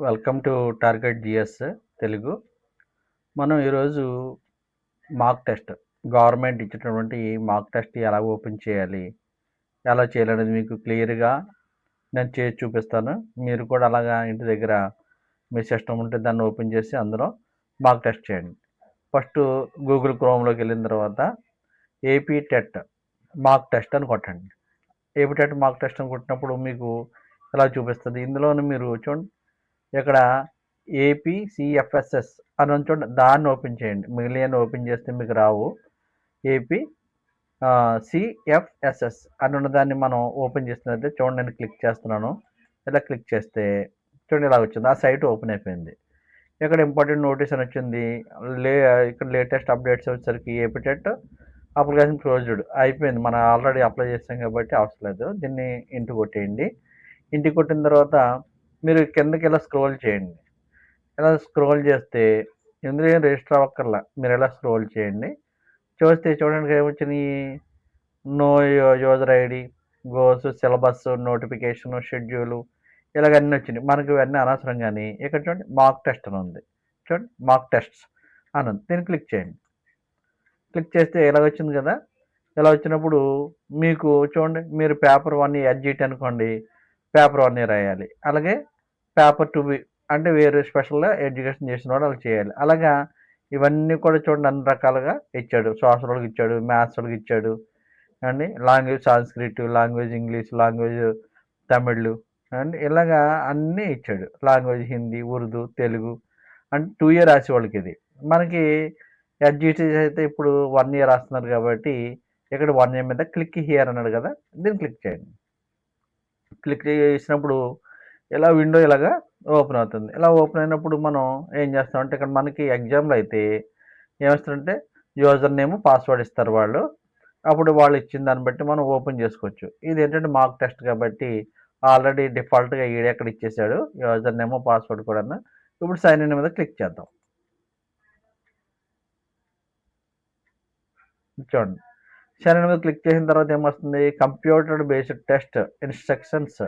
Welcome to target GS Telugu. మనం ఈరోజు mock test, government ఇచ్చినటువంటి మాక్ టెస్ట్ ఎలా ఓపెన్ చేయాలి, ఎలా చేయాలనేది మీకు క్లియర్గా నేను చేసి చూపిస్తాను. మీరు కూడా అలాగా ఇంటి దగ్గర మీ సిస్టమ్ ఉంటే దాన్ని ఓపెన్ చేసి అందులో మాక్ టెస్ట్ చేయండి. ఫస్ట్ గూగుల్ క్రోమ్లోకి వెళ్ళిన తర్వాత ఏపీ టెట్ మాక్ టెస్ట్ అని కొట్టండి. ఏపీ టెట్ మాక్ టెస్ట్ అని కొట్టినప్పుడు మీకు ఎలా చూపిస్తుంది. ఇందులోనే మీరు చూడండి, ఇక్కడ ఏపీసీఎఫ్ఎస్ఎస్ అని చూడండి, దాన్ని ఓపెన్ చేయండి. మిగిలిన ఓపెన్ చేస్తే మీకు రావు. ఏపీ సిఎఫ్ఎస్ఎస్ అని ఉన్న దాన్ని మనం ఓపెన్ చేస్తున్నట్లయితే చూడండి, నేను క్లిక్ చేస్తున్నాను. ఇలా క్లిక్ చేస్తే చూడండి ఇలా వచ్చింది, ఆ సైట్ ఓపెన్ అయిపోయింది. ఇక్కడ ఇంపార్టెంట్ నోటీస్ అని వచ్చింది. ఇక్కడ లేటెస్ట్ అప్డేట్స్ వచ్చేసరికి ఏపీ టెట్ అప్లికేషన్ క్లోజ్డ్ అయిపోయింది. మనం ఆల్రెడీ అప్లై చేస్తాం కాబట్టి అవసరం లేదు. దీన్ని ఇంటికి కొట్టేయండి. ఇంటికి కొట్టిన తర్వాత మీరు కిందకి ఇలా స్క్రోల్ చేయండి. ఇలా స్క్రోల్ చేస్తే ఇందులో ఏం రిజిస్టర్ అవ్వక్కర్లా, మీరు ఇలా స్క్రోల్ చేయండి. చూస్తే చూడండి ఏమొచ్చినాయి, no user ID, GOs, syllabus, notification, schedule, ఇలాగ అన్నీ వచ్చినాయి. మనకి ఇవన్నీ అనవసరం. కానీ ఇక్కడ చూడండి మాక్ టెస్ట్ అని ఉంది. చూడండి మాక్ టెస్ట్స్ అని ఉంది, దీన్ని క్లిక్ చేయండి. క్లిక్ చేస్తే ఇలా వచ్చింది కదా. ఇలా వచ్చినప్పుడు మీకు చూడండి, మీరు పేపర్ 1 ఎడ్జిట్ అనుకోండి, పేపర్ 1 రాయాలి. అలాగే పేపర్ 2 అంటే వేరే స్పెషల్గా ఎడ్యుకేషన్ చేసిన వాడు అలా చేయాలి. అలాగా ఇవన్నీ కూడా చూడండి అన్ని రకాలుగా ఇచ్చాడు. సోషల్ వాళ్ళకి ఇచ్చాడు, మ్యాథ్స్ వాళ్ళకి ఇచ్చాడు అండి, language Sanskrit, language English, language Tamil and ఇలాగా అన్నీ ఇచ్చాడు. లాంగ్వేజ్ హిందీ, ఉర్దూ, తెలుగు అంటే 2 ఇయర్ రాసే వాళ్ళకి ఇది. మనకి ఎడ్జిటీ అయితే ఇప్పుడు 1 ఇయర్ రాస్తున్నారు కాబట్టి ఇక్కడ 1 ఇయర్ మీద క్లిక్ హియర్ అన్నాడు కదా, దీన్ని క్లిక్ చేయండి. క్లిక్ చేసినప్పుడు ఇలా విండో ఇలాగా ఓపెన్ అవుతుంది. ఇలా ఓపెన్ అయినప్పుడు మనం ఏం చేస్తామంటే, ఇక్కడ మనకి ఎగ్జామ్లో అయితే ఏమొస్తుందంటే యూజర్ నేమ్, పాస్వర్డ్ ఇస్తారు వాళ్ళు. అప్పుడు వాళ్ళు ఇచ్చిన దాన్ని బట్టి మనం ఓపెన్ చేసుకోవచ్చు. ఇది ఏంటంటే మాక్ టెస్ట్ కాబట్టి ఆల్రెడీ డిఫాల్ట్గా ఈడే అక్కడ ఇచ్చేసాడు యూజర్ నేమ్, పాస్వర్డ్ కూడా. ఇప్పుడు సైన్ ఇన్ మీద క్లిక్ చేద్దాం. చూడండి, సైన్ ఇన్ మీద క్లిక్ చేసిన తర్వాత ఏమొస్తుంది, computer based test instructions,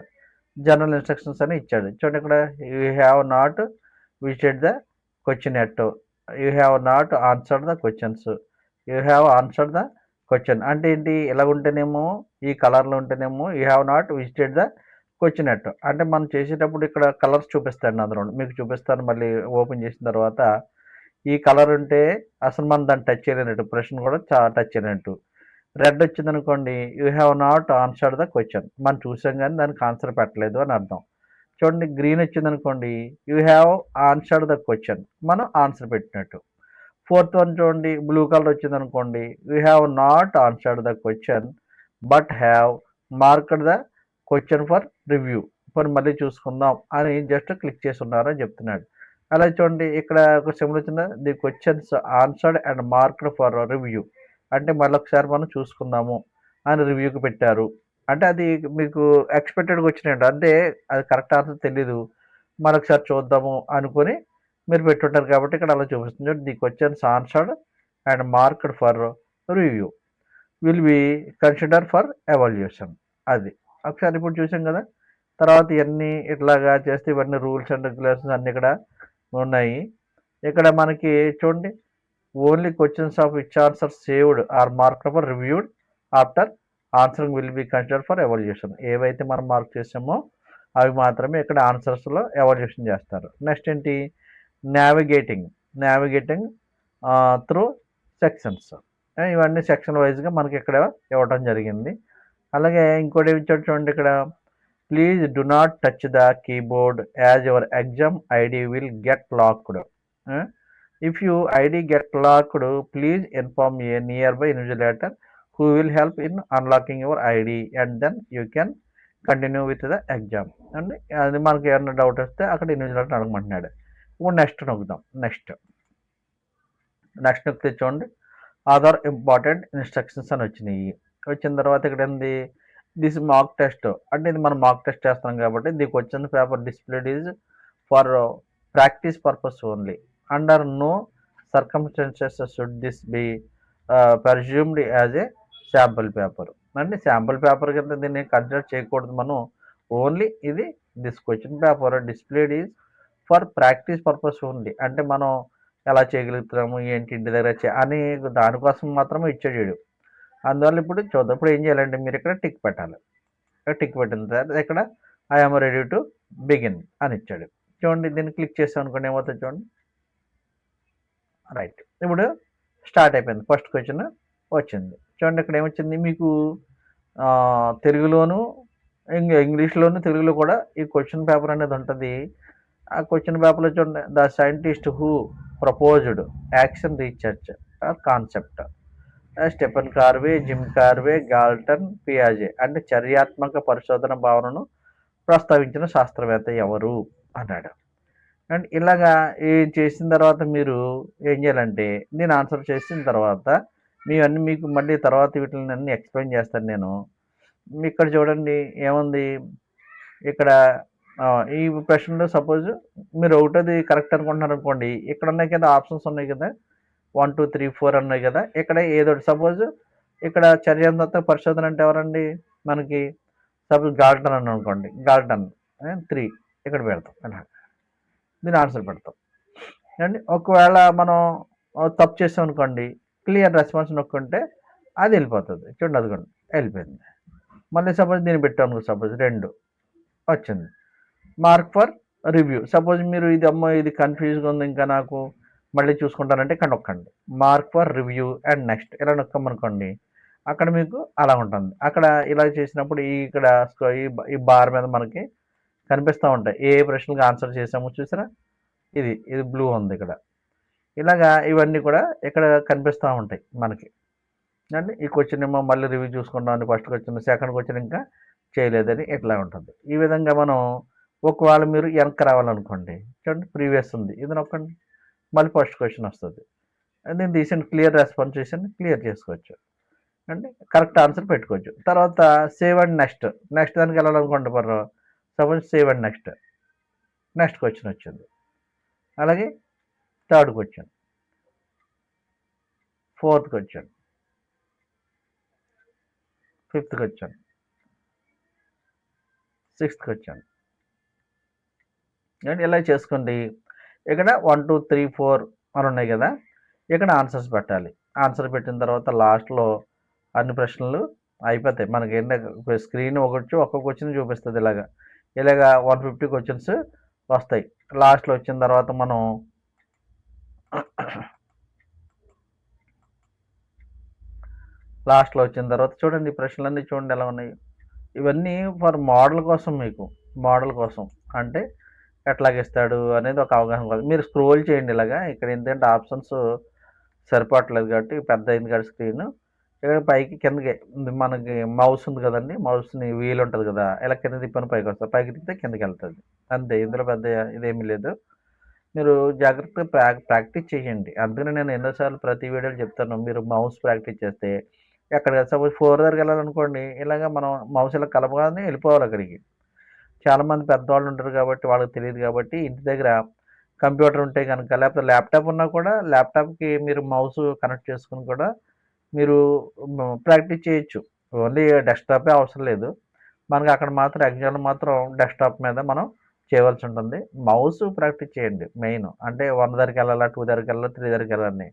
general instructions అని ఇచ్చాడు. చూడండి, ఇక్కడ you have not visited the question at, you have not answered the questions, you have answered the question అంటే ఏంటి, ఇలా ఉంటేనేమో ఈ కలర్లో ఉంటేనేమో you have not visited the question at అంటే మనం చేసేటప్పుడు ఇక్కడ కలర్స్ చూపిస్తాను. అందులో మీకు చూపిస్తాను మళ్ళీ ఓపెన్ చేసిన తర్వాత. ఈ కలర్ ఉంటే అసలు మనం దాన్ని టచ్ చేయలేనట్టు, ప్రశ్న కూడా టచ్ చేయలేనట్టు. రెడ్ వచ్చిందనుకోండి, you have not answered the question, మనం చూసాం కానీ దానికి ఆన్సర్ పెట్టలేదు అని అర్థం. చూడండి, గ్రీన్ వచ్చిందనుకోండి, you have answered the question, మనం ఆన్సర్ పెట్టినట్టు. ఫోర్త్ వన్ చూడండి, బ్లూ కలర్ వచ్చిందనుకోండి, you have not answered the question but have marked the question for review, ఇప్పుడు మళ్ళీ చూసుకుందాం అని జస్ట్ క్లిక్ చేసి ఉన్నారని చెప్తున్నాడు. అలా చూడండి, ఇక్కడ ఒక సింబల్ వచ్చిందా, the questions answered and marked for review అంటే మళ్ళొకసారి మనం చూసుకుందాము అని రివ్యూకి పెట్టారు. అంటే అది మీకు ఎక్స్పెక్టెడ్గా వచ్చినాయండి, అంటే అది కరెక్ట్ ఆన్సర్ తెలీదు, మరొకసారి చూద్దాము అనుకుని మీరు పెట్టుంటారు కాబట్టి ఇక్కడ అలా చూపిస్తుంది. The questions answered and marked for review will be consider for evaluation. అది ఒకసారి ఇప్పుడు చూసాం కదా. తర్వాత ఇవన్నీ ఇట్లాగా చేస్తే ఇవన్నీ రూల్స్ అండ్ రెగ్యులేషన్స్ అన్నీ ఇక్కడ ఉన్నాయి. ఇక్కడ మనకి చూడండి, only questions of which answer saved or marked for reviewed after answering will be consider for evaluation. ఏవైతే మనం మార్క్ చేసామో అవి మాత్రమే ఇక్కడ ఆన్సర్స్లో ఎవాల్యుయేషన్ చేస్తారు. నెక్స్ట్ ఏంటి, నావిగేటింగ్ త్రూ సెక్షన్స్, ఇవన్నీ సెక్షన్ వైజ్గా మనకి ఇక్కడ ఇవ్వడం జరిగింది. అలాగే ఇంకోటి ఇచ్చాడు చూడండి, ఇక్కడ please do not touch the keyboard as your exam ID will get locked. If you ID get locked please inform a nearby invigilator who will help in unlocking your ID and then you can continue with the exam. And అది మనకి ఏమైనా doubt వస్తే అక్కడ invigilator అడగమంటున్నాడు. ఇప్పుడు next నొక్కుదాం. Next నొక్కితే చూడండి, other important instructions అని వచ్చినాయి. వచ్చిన తర్వాత ఇక్కడ ఏంది, దిస్ మాక్ టెస్ట్ అంటే ఇది మనం మాక్ టెస్ట్ చేస్తాం కాబట్టి the question paper displayed is for practice purpose only, under no circumstances should this be presumed as a sample paper. అంటే శాంపుల్ పేపర్ కింద దీన్ని కన్సిడర్ చేయకూడదు మనం. ఓన్లీ ఇది this question paper displayed is for practice purpose only. అంటే మనం ఎలా చేయగలుగుతున్నాము, ఏంటి ఇంటి దగ్గర అని దానికోసం మాత్రమే ఇచ్చాడు వీడు. అందువల్ల ఇప్పుడు చూద్దాం. ఇప్పుడు ఏం చేయాలంటే మీరు ఇక్కడ టిక్ పెట్టాలి. టిక్ పెట్టిన తర్వాత ఇక్కడ I am ready to begin అని ఇచ్చాడు. చూడండి, దీన్ని క్లిక్ చేసాం అనుకోండి ఏమవుతుంది చూడండి. రైట్, ఇప్పుడు స్టార్ట్ అయిపోయింది. ఫస్ట్ క్వశ్చన్ వచ్చింది. చూడండి ఇక్కడ ఏమొచ్చింది మీకు తెలుగులోను ఇంగ్లీష్లోను తెలుగులో కూడా ఈ క్వశ్చన్ పేపర్ అనేది ఉంటుంది. ఆ క్వశ్చన్ పేపర్లో చూడండి, the scientist who proposed action research concept Stephen Corey, Jim Corey, Galton, పియాజే అంటే చర్యాత్మక పరిశోధన భావనను ప్రస్తావించిన శాస్త్రవేత్త ఎవరు అన్నాడు. అండ్ ఇలాగా చేసిన తర్వాత మీరు ఏం చేయాలంటే నేను ఆన్సర్ చేసిన తర్వాత మీవన్నీ మీకు మళ్ళీ తర్వాత వీటిని అన్నీ ఎక్స్ప్లెయిన్ చేస్తాను నేను. ఇక్కడ చూడండి ఏముంది ఇక్కడ ఈ ప్రశ్నలో సపోజ్ మీరు ఒకటోది కరెక్ట్ అనుకుంటున్నారు అనుకోండి, ఇక్కడ ఉన్నాయి కదా ఆప్షన్స్ ఉన్నాయి కదా 1 2 3 4 ఉన్నాయి కదా, ఇక్కడ ఏదో సపోజ్ ఇక్కడ చర్యాత్మక పరిశోధన అంటే ఎవరండి మనకి సపోజ్ గాల్టన్ అని అనుకోండి, గాల్టన్ 3 ఇక్కడ పెడతాం అలా దీని ఆన్సర్ పెడతాం. అండి ఒకవేళ మనం తప్పు చేసాం అనుకోండి, క్లియర్ రెస్పాన్స్ నొక్కుంటే అది వెళ్ళిపోతుంది. చూడండి అది కూడా వెళ్ళిపోయింది. మళ్ళీ సపోజ్ దీన్ని పెట్టాను, సపోజ్ 2 వచ్చింది. Mark for review. సపోజ్ మీరు ఇది అమ్మో ఇది కన్ఫ్యూజ్గా ఉంది ఇంకా నాకు మళ్ళీ చూసుకుంటానంటే ఇక్కడ నొక్కండి mark for review and next ఇలా నొక్కమనుకోండి, అక్కడ మీకు అలా ఉంటుంది. అక్కడ ఇలా చేసినప్పుడు ఇక్కడ ఈ బార్ మీద మనకి కనిపిస్తూ ఉంటాయి ఏ ప్రశ్నలకు ఆన్సర్ చేసామో చూసారా, ఇది బ్లూ ఉంది ఇక్కడ. ఇలాగా ఇవన్నీ కూడా ఇక్కడ కనిపిస్తూ ఉంటాయి మనకి. అండి ఈ క్వశ్చన్ ఏమో మళ్ళీ రివ్యూ చూసుకుంటామని ఫస్ట్ క్వశ్చన్, సెకండ్ క్వశ్చన్ ఇంకా చేయలేదని ఇట్లా ఉంటుంది. ఈ విధంగా మనం ఒకవేళ మీరు వెనక్కి రావాలనుకోండి, చూడండి ప్రీవియస్ ఉంది, ఇది నొక్కండి మళ్ళీ ఫస్ట్ క్వశ్చన్ వస్తుంది. నేను తీసిన క్లియర్ రెస్పాన్స్ చేసి క్లియర్ చేసుకోవచ్చు అంటే కరెక్ట్ ఆన్సర్ పెట్టుకోవచ్చు. తర్వాత సేవ్ అండ్ నెక్స్ట్ దానికి వెళ్ళాలనుకోండి పర్వ suppose save and next question వచ్చింది. అలాగే third question, fourth question, fifth question, sixth question and ఇలా చేసుకోండి. ఇక్కడ 1 2 3 4 అని ఉన్నాయి కదా, ఇక్కడ ఆన్సర్స్ పెట్టాలి. ఆన్సర్ పెట్టిన తర్వాత లాస్ట్లో అన్ని ప్రశ్నలు అయిపోతాయి. మనకి ఏంటంటే స్క్రీన్ ఒక్క క్వశ్చన్ చూపిస్తుంది. ఇలాగా 150 క్వశ్చన్స్ వస్తాయి. లాస్ట్లో వచ్చిన తర్వాత మనం చూడండి ప్రశ్నలన్నీ చూడండి ఎలా ఉన్నాయి. ఇవన్నీ ఫర్ మోడల్ కోసం, మీకు మోడల్ కోసం అంటే ఎట్లాగిస్తాడు అనేది ఒక అవగాహన కాదు. మీరు స్క్రోల్ చేయండి ఇలాగా. ఇక్కడ ఏంటంటే ఆప్షన్స్ సరిపోవట్లేదు కాబట్టి పెద్ద అయింది కాబట్టి స్క్రీన్. ఇక్కడ పైకి కిందకి మనకి మౌస్ ఉంది కదండి, మౌస్ని వీల్ ఉంటుంది కదా, ఇలా కింద తిప్పని పైకి వస్తుంది, పైకి తిప్పితే కిందకి వెళ్తుంది అంతే. ఇందులో పెద్ద ఇదేమీ లేదు. మీరు జాగ్రత్తగా ప్రాక్టీస్ చేయండి. అందుకని నేను ఎన్నోసార్లు ప్రతి వీడియోలో చెప్తాను, మీరు మౌస్ ప్రాక్టీస్ చేస్తే ఎక్కడ సపోజ్ 4 దగ్గరికి వెళ్ళాలనుకోండి, ఇలాగ మనం మౌస్ ఇలా కలపగానే వెళ్ళిపోవాలి అక్కడికి. చాలామంది పెద్దవాళ్ళు ఉంటారు కాబట్టి వాళ్ళకి తెలియదు కాబట్టి ఇంటి దగ్గర కంప్యూటర్ ఉంటే కనుక, లేకపోతే ల్యాప్టాప్ ఉన్నా కూడా ల్యాప్టాప్కి మీరు మౌస్ కనెక్ట్ చేసుకుని కూడా మీరు ప్రాక్టీస్ చేయొచ్చు. ఓన్లీ డెస్క్టాపే అవసరం లేదు. మనకి అక్కడ మాత్రం ఎగ్జామ్లో మాత్రం డెస్క్టాప్ మీద మనం చేయవలసి ఉంటుంది. మౌస్ ప్రాక్టీస్ చేయండి మెయిన్. అంటే 1 దగ్గరికి వెళ్ళాలా, 2 దగ్గరికి వెళ్ళాలా, 3 దగ్గరికి వెళ్ళాలని.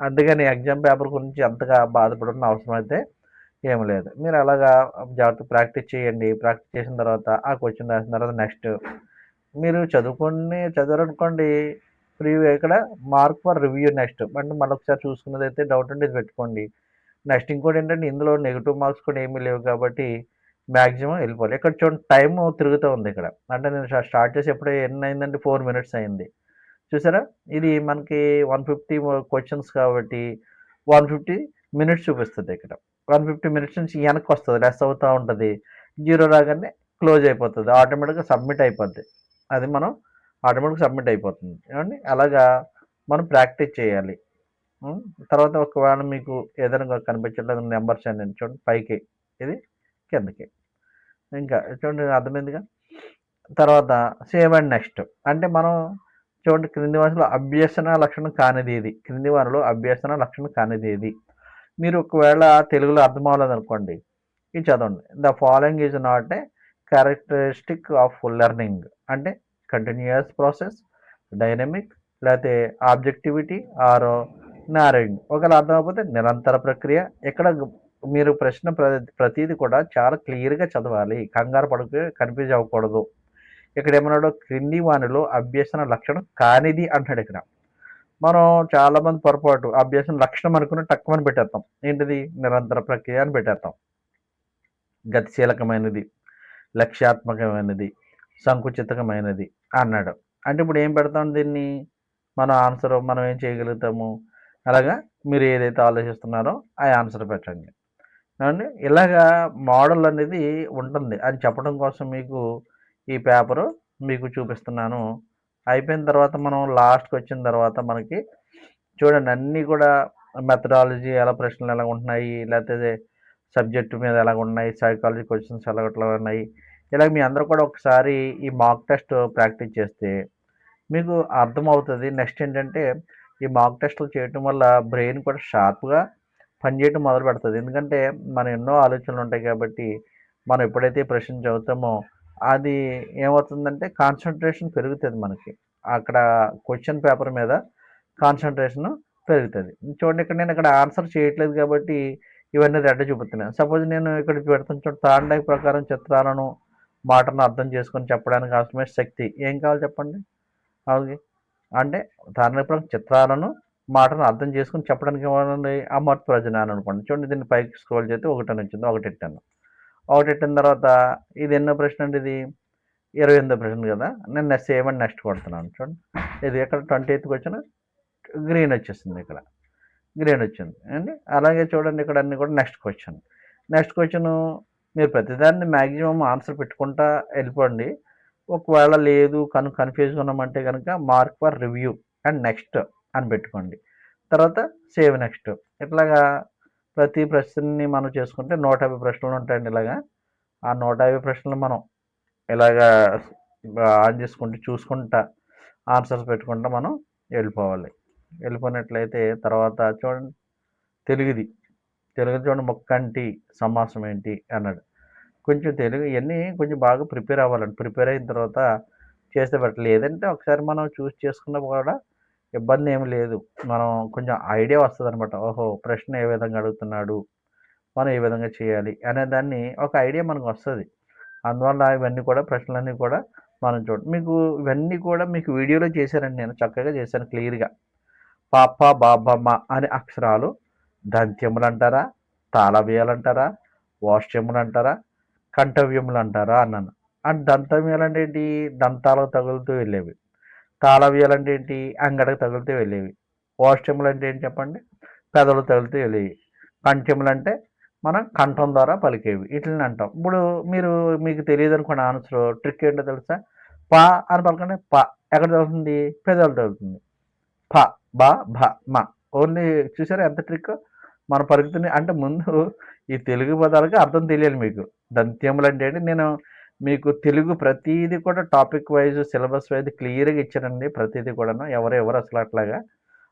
అందుకని ఎగ్జామ్ పేపర్ గురించి అంతగా బాధపడుతున్న అవసరం అయితే ఏమి లేదు. మీరు అలాగా జాగ్రత్త ప్రాక్టీస్ చేయండి. ప్రాక్టీస్ చేసిన తర్వాత ఆ క్వశ్చన్ రాసిన తర్వాత నెక్స్ట్ మీరు చదవరనుకోండి ఇక్కడ మార్క్ ఫర్ రివ్యూ నెక్స్ట్ అంటే మళ్ళీ ఒకసారి చూసుకున్నది అయితే డౌట్ అంటే ఇది పెట్టుకోండి. నెక్స్ట్ ఇంకోటి ఏంటంటే ఇందులో నెగిటివ్ మార్క్స్ కూడా ఏమీ లేవు కాబట్టి మ్యాక్సిమం వెళ్ళిపోవాలి. ఇక్కడ చూడండి టైం తిరుగుతూ ఉంది ఇక్కడ. అంటే నేను స్టార్ట్ చేసి ఎప్పుడే ఎన్ని అయిందంటే 4 minutes అయింది చూసారా. ఇది మనకి 150 క్వశ్చన్స్ కాబట్టి 150 minutes చూపిస్తుంది. ఇక్కడ 150 minutes నుంచి వెనక్కి వస్తుంది, లెస్ అవుతూ ఉంటుంది. 0 రాగానే క్లోజ్ అయిపోతుంది, ఆటోమేటిక్గా సబ్మిట్ అయిపోద్ది. అది మనం ఆటోమేటిక్గా సబ్మిట్ అయిపోతుంది ఏమండి. అలాగా మనం ప్రాక్టీస్ చేయాలి. తర్వాత ఒకవేళ మీకు ఏదైనా కనిపించట్లేదు నెంబర్స్ అని చూడండి, పైకి ఇది కిందకి, ఇంకా చూడండి అర్థమైందిగా. తర్వాత సేవ్ అండ్ నెక్స్ట్ అంటే మనం చూడండి క్రింది వారిలో అభ్యసన లక్షణం కానిది ఇది. క్రింది వారిలో అభ్యసన లక్షణం కానిది ఇది. మీరు ఒకవేళ తెలుగులో అర్థం అవ్వలేదు అనుకోండి, ఇది చదవండి. The following is not a characteristic of learning అంటే కంటిన్యూయస్ ప్రాసెస్, డైనమిక్, లేకపోతే ఆబ్జెక్టివిటీ ఆర్ నారోయింగ్. ఒకవేళ అర్థం అవ్వకపోతే నిరంతర ప్రక్రియ. ఇక్కడ మీరు ప్రశ్న ప్రతీది కూడా చాలా క్లియర్గా చదవాలి, కంగారు పడుకు కన్ఫ్యూజ్ అవ్వకూడదు. ఇక్కడ ఏమన్నాడు, క్రింది వానిలో అభ్యసన లక్షణం కానిది అంటాడు ఇక్కడ. మనం చాలామంది పొరపాటు అభ్యసన లక్షణం అనుకుని తక్కువని పెట్టేస్తాం. ఏంటిది, నిరంతర ప్రక్రియ అని పెట్టేస్తాం. గతిశీలకమైనది, లక్ష్యాత్మకమైనది, సంకుచితమైనది అన్నాడు. అంటే ఇప్పుడు ఏం పెడతాం దీన్ని, మన ఆన్సర్ మనం ఏం చేయగలుగుతాము, అలాగా మీరు ఏదైతే ఆలోచిస్తున్నారో ఆ ఆన్సర్ పెట్టండి. అండి ఇలాగా మోడల్ అనేది ఉంటుంది అని చెప్పడం కోసం మీకు ఈ పేపరు మీకు చూపిస్తున్నాను. అయిపోయిన తర్వాత మనం లాస్ట్కి వచ్చిన తర్వాత మనకి చూడండి అన్నీ కూడా మెథడాలజీ ఎలా, ప్రశ్నలు ఎలా ఉంటున్నాయి, లేకపోతే సబ్జెక్టు మీద ఎలా ఉన్నాయి, సైకాలజీ క్వశ్చన్స్ ఎట్లా ఉన్నాయి, ఇలా మీ అందరూ కూడా ఒకసారి ఈ మాక్ టెస్ట్ ప్రాక్టీస్ చేస్తే మీకు అర్థమవుతుంది. నెక్స్ట్ ఏంటంటే ఈ మాక్ టెస్టులు చేయటం వల్ల బ్రెయిన్ కూడా షార్ప్గా పనిచేయటం మొదలు పెడుతుంది. ఎందుకంటే మన ఎన్నో ఆలోచనలు ఉంటాయి కాబట్టి మనం ఎప్పుడైతే ప్రశ్న చదువుతామో అది ఏమవుతుందంటే కాన్సన్ట్రేషన్ పెరుగుతుంది మనకి. అక్కడ క్వశ్చన్ పేపర్ మీద కాన్సన్ట్రేషన్ పెరుగుతుంది. చూడండి ఇక్కడ నేను ఇక్కడ ఆన్సర్ చేయట్లేదు కాబట్టి ఇవన్నీ రెడ్ చూపుతున్నాను. సపోజ్ నేను ఇక్కడ పెడుతున్న చోట తాండాయి ప్రకారం చిత్రాలను మాటను అర్థం చేసుకొని చెప్పడానికి అవసరమైన శక్తి ఏం కావాలి చెప్పండి. అవును, అంటే తాండాయి ప్రకారం చిత్రాలను మాటను అర్థం చేసుకుని చెప్పడానికి ఏమన్నా అమర్త్ ప్రయోజనాన్ని అనుకోండి. చూడండి దీన్ని పైకి స్క్రోల్ చేస్తే 1 అని వచ్చింది, 1 ఎట్టాను. 1 ఎట్టిన తర్వాత ఇది ఎన్నో ప్రశ్న అండి, ఇది 28వ ప్రశ్న కదా. నేను సేవ్ అండ్ నెక్స్ట్ కొడుతున్నాను. చూడండి ఇది ఇక్కడ 28కి వచ్చిన గ్రీన్ వచ్చేసింది, ఇక్కడ గ్రీన్ వచ్చింది అండి. అలాగే చూడండి ఇక్కడ అన్ని కూడా నెక్స్ట్ క్వశ్చన్ మీరు ప్రతిదాన్ని మ్యాక్సిమం ఆన్సర్ పెట్టుకుంటా వెళ్ళిపోండి. ఒకవేళ లేదు కన్ఫ్యూజ్ ఉన్నామంటే కనుక mark for review and next అని పెట్టుకోండి. తర్వాత సేవ్ నెక్స్ట్. ఇట్లాగా ప్రతి ప్రశ్నని మనం చేసుకుంటే 150 ప్రశ్నలు ఉంటాయండి. ఇలాగా ఆ 150 ప్రశ్నలు మనం ఇలాగా ఆన్ చేసుకుంటూ చూసుకుంటా ఆన్సర్స్ పెట్టుకుంటా మనం వెళ్ళిపోవాలి. వెళ్ళిపోయినట్లయితే తర్వాత చూడండి తెలుగు చూడండి, మొక్కంటి సమాసం ఏంటి అన్నాడు. కొంచెం తెలుగు ఇవన్నీ కొంచెం బాగా ప్రిపేర్ అవ్వాలండి. ప్రిపేర్ అయిన తర్వాత చేస్తే పెట్టలేదు. లేదంటే ఒకసారి మనం చూస్ చేసుకున్నా కూడా ఇబ్బంది ఏమి లేదు. మనం కొంచెం ఐడియా వస్తుంది అనమాట. ఓహో ప్రశ్న ఏ విధంగా అడుగుతున్నాడు, మనం ఏ విధంగా చేయాలి అనే దాన్ని ఒక ఐడియా మనకు వస్తుంది. అందువల్ల ఇవన్నీ కూడా ప్రశ్నలన్నీ కూడా మనం మీకు ఇవన్నీ కూడా మీకు వీడియోలో చేశానండి, నేను చక్కగా చేశాను క్లియర్గా. పాప బాబమ్మ అనే అక్షరాలు దంత్యములు అంటారా, తాళవ్యాలు అంటారా, వాష్యములు అంటారా, కంఠవ్యములు అంటారా అన్నాను. అండ్ దంతవ్యాలు అంటే ఏంటి, దంతాలకు తగులుతూ వెళ్ళేవి. తాళవ్యాలు అంటే ఏంటి, అంగడకు తగులుతూ వెళ్ళేవి. వాష్యములు అంటే ఏంటి చెప్పండి, పెదవులు తగులుతూ వెళ్ళేవి. కంఠ్యములు అంటే మనం కంఠం ద్వారా పలికేవి. వీటిని అంటాం. ఇప్పుడు మీకు తెలియదు అనుకోండి ఆన్సర్, ట్రిక్ ఏంటో తెలుసా, పా అని పలకండి. పా ఎక్కడ తగులుతుంది, పెదవులు తగులుతుంది. ఫ బ భ మ. ఓన్లీ చూసారా ఎంత ట్రిక్ మన పలుకుతుంది. అంటే ముందు ఈ తెలుగు పదాలకి అర్థం తెలియాలి మీకు. దంత్యములు అంటే ఏంటి, నేను మీకు తెలుగు ప్రతీది కూడా టాపిక్ వైజ్ సిలబస్ వైజ్ క్లియర్గా ఇచ్చానండి. ప్రతిదీ కూడాను ఎవరు అసలు అట్లాగా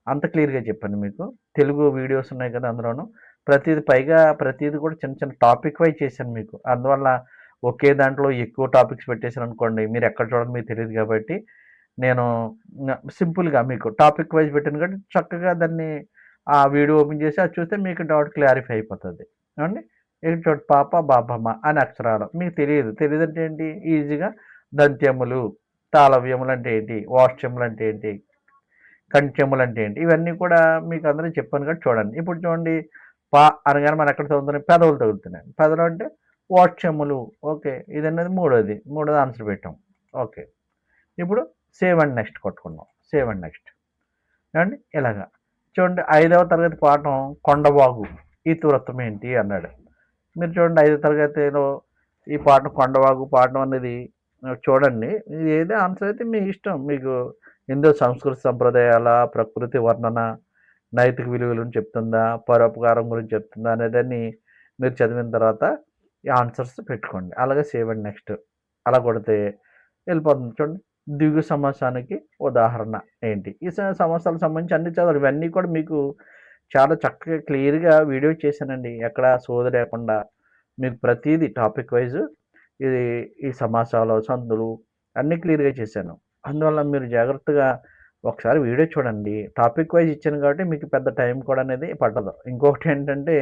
అంత క్లియర్గా చెప్పాను మీకు. తెలుగు వీడియోస్ ఉన్నాయి కదా అందులోను ప్రతిదీ కూడా చిన్న చిన్న టాపిక్ వైజ్ చేశాను మీకు. అందువల్ల ఒకే దాంట్లో ఎక్కువ టాపిక్స్ పెట్టేశాను అనుకోండి, మీరు ఎక్కడ చూడాలి మీకు తెలియదు. కాబట్టి నేను సింపుల్గా మీకు టాపిక్ వైజ్ పెట్టాను కాబట్టి చక్కగా దాన్ని ఆ వీడియో ఓపెన్ చేసి అది చూస్తే మీకు డౌట్ క్లారిఫై అయిపోతుంది. ఏమండి ఇక్కడ చూడండి, పాప బాబమ్మ అని అక్షరాలు మీకు తెలియదు అంటే ఏంటి, ఈజీగా దంత్యములు, తాళవ్యములు అంటే ఏంటి, వాష్యములు అంటే ఏంటి, కంఠ్యములు అంటే ఏంటి, ఇవన్నీ కూడా మీకు అందరూ చెప్పాను కాబట్టి చూడండి. ఇప్పుడు చూడండి పా అనగానే మనం ఎక్కడ తగులుతున్నాయి, పెదవులు తగులుతున్నాయి. పెదవులు అంటే వాష్యములు. ఓకే, ఇది అనేది మూడోది ఆన్సర్ పెట్టాం. ఓకే, ఇప్పుడు సేవ్ అండ్ నెక్స్ట్ కొట్టుకున్నాం. సేవ్ అండ్ నెక్స్ట్ ఏమండి ఇలాగా చూడండి. 5వ తరగతి పాఠం కొండవాగు ఈ తురత్వం ఏంటి అన్నాడు. మీరు చూడండి 5వ తరగతిలో ఈ పాఠం కొండవాగు పాఠం అనేది చూడండి. ఇది ఏదో ఆన్సర్ అయితే మీ ఇష్టం. మీకు ఇందులో సంస్కృతి సంప్రదాయాల, ప్రకృతి వర్ణన, నైతిక విలువలను చెప్తుందా, పరోపకారం గురించి చెప్తుందా అనేదాన్ని మీరు చదివిన తర్వాత ఈ ఆన్సర్స్ పెట్టుకోండి. అలాగే సేవ్ అండ్ నెక్స్ట్ అలా కొడితే వెళ్ళిపోతుంది. చూడండి, ద్విగు సమాసానికి ఉదాహరణ ఏంటి, ఈ సమాసాలకు సంబంధించి అన్ని చదవాలి. ఇవన్నీ కూడా మీకు చాలా చక్కగా క్లియర్గా వీడియో చేశానండి. ఎక్కడ సోది లేకుండా మీకు ప్రతిదీ టాపిక్ వైజ్ ఇది ఈ సమాసాలు, సందులు అన్నీ క్లియర్గా చేశాను. అందువల్ల మీరు జాగ్రత్తగా ఒకసారి వీడియో చూడండి. టాపిక్ వైజ్ ఇచ్చాను కాబట్టి మీకు పెద్ద టైం కూడా అనేది పట్టదు. ఇంకొకటి ఏంటంటే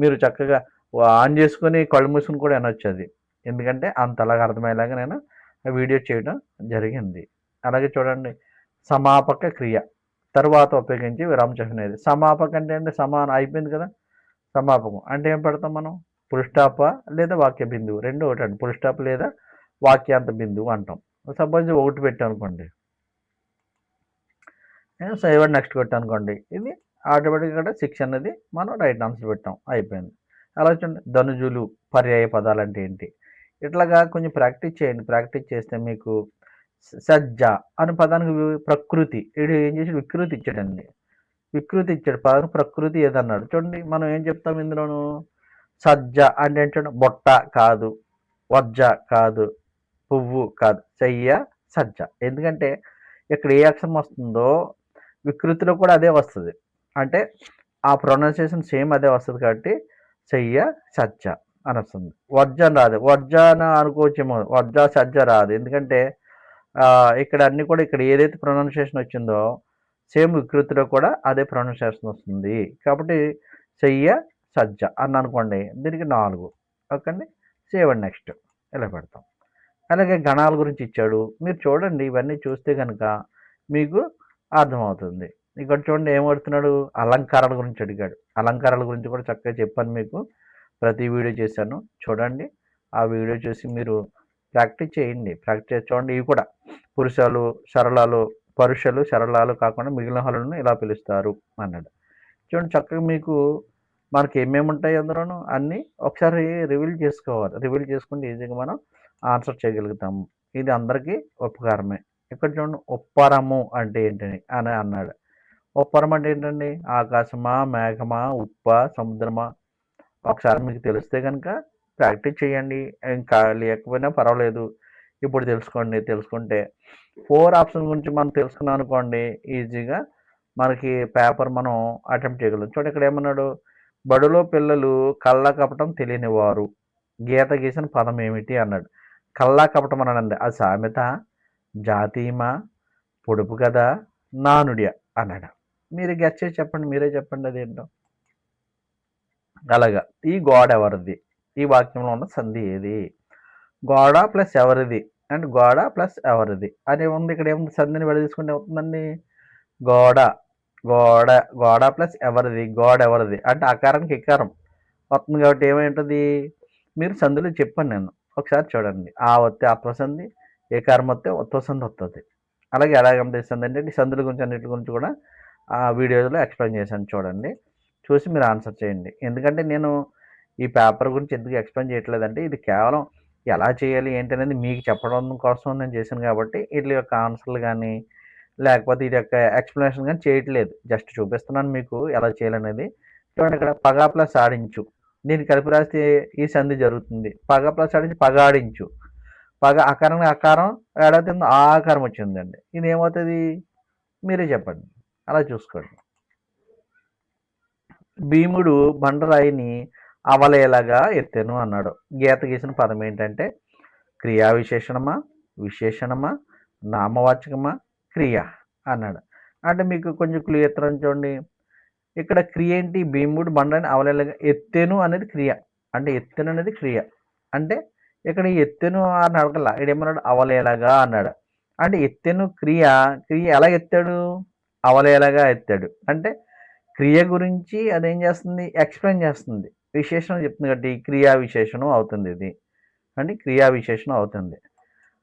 మీరు చక్కగా ఆన్ చేసుకొని కళ్ళు మూసుకొని కూడా వినొచ్చది. ఎందుకంటే అంతలాగా అర్థమయ్యేలాగా నేను ఆ వీడియో చేయడం జరిగింది. అలాగే చూడండి సమాపక క్రియ. తరువాత ఉపయోగించి విరామ చిహ్నం ఇది. సమాపక అంటే అండి సమానం అయిపోయింది కదా! సమాపకం అంటే ఏం పెడతాం మనం? ఫుల్ స్టాపా లేదా వాక్య బిందువు. 2 ఒకటండి. ఫుల్ స్టాప్ లేదా వాక్యాంత బిందువు అంటాం. సపోజ్ ఒకటి పెట్టామనుకోండి. సేవ్ నెక్స్ట్ కొట్టానుకోండి. ఇది ఆటోమేటిక్‌గా 6 అనేది మనం రైట్ ఆన్సర్ పెట్టాం. అయిపోయింది. అలా చూడండి ధనుజులు పర్యాయ పదాలంటే ఏంటి? ఇట్లాగా కొంచెం ప్రాక్టీస్ చేయండి. ప్రాక్టీస్ చేస్తే మీకు సజ్జ అనే పదానికి ప్రకృతి ఈడు ఏం చేసాడు వికృతి ఇచ్చాడండి. వికృతి ఇచ్చాడు. పదానికి ప్రకృతి ఏదన్నాడు. చూడండి మనం ఏం చెప్తాం ఇందులోను సజ్జ అంటే ఏంటంటే బొట్ట కాదు, వజ్జ కాదు, పువ్వు కాదు, చెయ్య సజ్జ. ఎందుకంటే ఇక్కడ ఏ అక్షరం వస్తుందో వికృతిలో కూడా అదే వస్తుంది. అంటే ఆ ప్రొనౌన్సియేషన్ సేమ్ అదే వస్తుంది కాబట్టి చెయ్య సజ్జ అని వస్తుంది. వజ్జ అని రాదు. వజ్జ అని అనుకోవచ్చేమో. వజ్జ సజ్జ రాదు. ఎందుకంటే ఇక్కడ అన్ని కూడా ఇక్కడ ఏదైతే ప్రొనౌన్సియేషన్ వచ్చిందో సేమ్ వికృతిలో కూడా అదే ప్రొనౌన్సియేషన్ వస్తుంది. కాబట్టి చెయ్య సజ్జ అని అనుకోండి. దీనికి 4 ఓకే అండి. సేవ్ అండ్ నెక్స్ట్ ఇలా పెడతాం. అలాగే గణాల గురించి ఇచ్చాడు. మీరు చూడండి ఇవన్నీ చూస్తే కనుక మీకు అర్థమవుతుంది. ఇక్కడ చూడండి ఏం అడుగుతున్నాడు అలంకారాల గురించి అడిగాడు. అలంకారాల గురించి కూడా చక్కగా చెప్పాను మీకు. ప్రతి వీడియో చేశాను చూడండి. ఆ వీడియో చూసి మీరు ప్రాక్టీస్ చేయండి. ప్రాక్టీస్ చేసి చూడండి ఇవి కూడా పురుషాలు సరళాలు పరుషలు సరళాలు కాకుండా మిగిలిన హల్లులను ఇలా పిలుస్తారు అన్నాడు. చూడండి చక్కగా మీకు మనకి ఏమేమి ఉంటాయి అందులోనూ అన్నీ ఒకసారి రివీల్ చేసుకోవాలి. రివీల్ చేసుకుంటే ఈజీగా మనం ఆన్సర్ చేయగలుగుతాము. ఇది అందరికీ ఉపకారమే. ఇక్కడ చూడండి ఉప్పరము అంటే ఏంటని అని అన్నాడు. ఉప్పరం అంటే ఏంటండి ఆకాశమా మేఘమా ఉప్ప సముద్రమా ఒకసారి మీకు తెలిస్తే కనుక ప్రాక్టీస్ చేయండి. ఇంకా లేకపోయినా పర్వాలేదు. ఇప్పుడు తెలుసుకోండి. తెలుసుకుంటే 4 ఆప్షన్ గురించి మనం తెలుసుకున్నాం అనుకోండి ఈజీగా మనకి పేపర్ మనం అటెంప్ట్ చేయగలం. చూడండి ఇక్కడ ఏమన్నాడు బడిలో పిల్లలు కళ్ళ కపటం తెలియని వారు గీత గీసిన పదం ఏమిటి అన్నాడు. కళ్ళ కపటం అన్నాడండి. అది సామెత జాతీయమా పొడుపు కదా నానుడియా అన్నాడు. మీరు గెస్ చేసి చెప్పండి. మీరే చెప్పండి అదేంటో. అలాగా ఈ గోడ ఎవరిది? ఈ వాక్యంలో ఉన్న సంధి ఏది? గోడ ప్లస్ ఎవరిది అండ్ గోడ ప్లస్ ఎవరిది అని ఉంది. ఇక్కడ ఏముంది సంధిని విడదీసుకుంటే అవుతుందండి గోడ గోడ గోడ ప్లస్ ఎవరిది గోడ ఎవరిది అంటే అకారానికి ఇకారం వస్తుంది కాబట్టి ఏమైంటుంది మీరు సంధిలో చెప్పాను నేను ఒకసారి చూడండి. ఆ వస్తే ఆత్మసంధి ఏకారం వస్తే ఉత్వసంధి వస్తుంది. అలాగే ఎలా గమనిస్తుంది అంటే ఈ సంధుల గురించి అన్నిటి గురించి కూడా ఆ వీడియోలో ఎక్స్ప్లెయిన్ చేశాను చూడండి. చూసి మీరు ఆన్సర్ చేయండి. ఎందుకంటే నేను ఈ పేపర్ గురించి ఎందుకు ఎక్స్ప్లెయిన్ చేయట్లేదంటే ఇది కేవలం ఎలా చేయాలి ఏంటి అనేది మీకు చెప్పడం కోసం నేను చేశాను కాబట్టి వీటి యొక్క ఆన్సర్లు కానీ లేకపోతే ఇది యొక్క ఎక్స్ప్లెనేషన్ కానీ చేయట్లేదు. జస్ట్ చూపిస్తున్నాను మీకు ఎలా చేయాలనేది. చూడండి ఇక్కడ పగా ప్లస్ ఆడించు దీన్ని కలిపి రాస్తే ఈ సంధి జరుగుతుంది. పగా ప్లస్ ఆడించి పగ ఆడించు పగ అకారం అకారం ఏడవుతుంది ఆ ఆకారం వచ్చిందండి. ఇది ఏమవుతుంది మీరే చెప్పండి. అలా చూసుకోండి. భీముడు బండరాయిని అవలేలాగా ఎత్తెను అన్నాడు. గీత గీసిన పదం ఏంటంటే క్రియా విశేషణమా విశేషణమా నామవాచకమా క్రియ అన్నాడు. అంటే మీకు కొంచెం క్లియర్ చూడండి. ఇక్కడ క్రియ ఏంటి భీముడు బండని అవలేలాగా ఎత్తెను అనేది క్రియ. అంటే ఎత్తెను అనేది క్రియ. అంటే ఇక్కడ ఎత్తెను అని అడగల. ఇక్కడ ఏమన్నాడు అవలేలాగా అన్నాడు. అంటే ఎత్తెను క్రియ క్రియ ఎలా ఎత్తాడు అవలేలాగా ఎత్తాడు. అంటే క్రియ గురించి అదేం చేస్తుంది ఎక్స్ప్లెయిన్ చేస్తుంది. విశేషణం చెప్తుంది కాబట్టి క్రియా విశేషణం అవుతుంది ఇది. అంటే క్రియా విశేషణం అవుతుంది.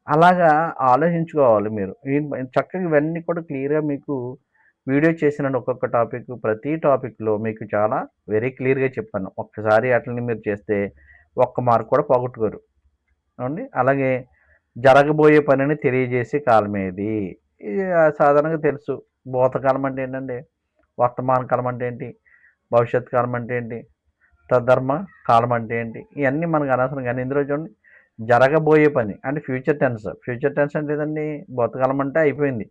అలాగా ఆలోచించుకోవాలి మీరు. చక్కగా ఇవన్నీ కూడా క్లియర్గా మీకు వీడియో చేసిన ఒక్కొక్క టాపిక్ ప్రతి టాపిక్లో మీకు చాలా వెరీ క్లియర్గా చెప్పాను. ఒక్కసారి అట్లని మీరు చేస్తే ఒక్క మార్క్ కూడా పోగొట్టుకోరు అవునండి. అలాగే జరగబోయే పనిని తెలియజేసే కాలం ఏది? ఇది సాధారణంగా తెలుసు. భూతకాలం అంటే ఏంటండి వర్తమాన కాలం అంటే ఏంటి భవిష్యత్ కాలం అంటే ఏంటి తద్ధర్మ కాలం అంటే ఏంటి ఇవన్నీ మనకు అనవసరం. కానీ ఇందులో చూడండి జరగబోయే పని అంటే ఫ్యూచర్ టెన్స్. ఫ్యూచర్ టెన్స్ అంటే ఏదండి భూతకాలం అంటే అయిపోయింది.